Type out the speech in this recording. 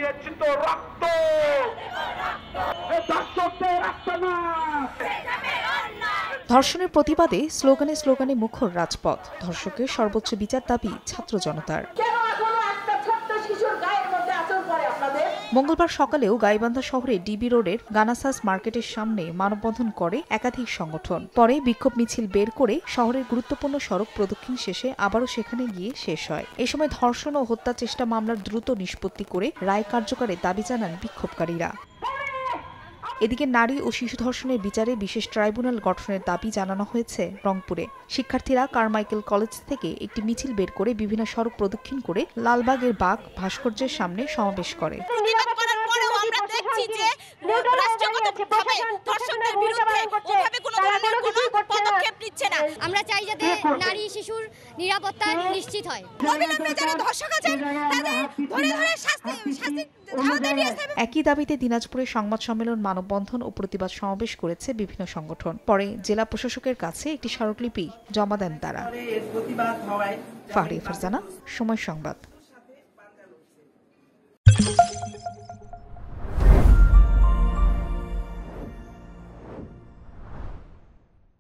দিয়েছি তো রক্ত, দর্শকদের রক্ত না। ধর্ষণের প্রতিবাদে স্লোগানে স্লোগানে মুখর রাজপথ। ধর্ষকের সর্বোচ্চ বিচার দাবি ছাত্র জনতার। মঙ্গলবার সকালেও গাইবান্ধা শহরে ডিবি রোডের গানাসাস মার্কেটের সামনে মানববন্ধন করে একাধিক সংগঠন। পরে বিক্ষোভ মিছিল বের করে শহরের গুরুত্বপূর্ণ সড়ক প্রদক্ষিণ শেষে আবারও সেখানে গিয়ে শেষ হয়। এ সময় ধর্ষণ ও হত্যা চেষ্টা মামলার দ্রুত নিষ্পত্তি করে রায় কার্যকরের দাবি জানান বিক্ষোভকারীরা। এদিকে নারী ও শিশু ধর্ষণের বিচারে বিশেষ ট্রাইব্যুনাল গঠনের দাবি জানানো হয়েছে রংপুরে। শিক্ষার্থীরা কারমাইকেল কলেজ থেকে একটি মিছিল বের করে বিভিন্ন সড়ক প্রদক্ষিণ করে লালবাগের বাগ ভাস্কর্যের সামনে সমাবেশ করে। আমরা চাই যাতে নারী শিশুর নিরাপত্তা নিশ্চিত হয়। একই দাবিতে দিনাজপুরে সংবাদ সম্মেলন, মানববন্ধন ও প্রতিবাদ সমাবেশ করেছে বিভিন্ন সংগঠন। পরে জেলা প্রশাসকের কাছে একটি স্মারকলিপি জমা দেন তারা। ফাহরিয়া ফারজানা, সময় সংবাদ।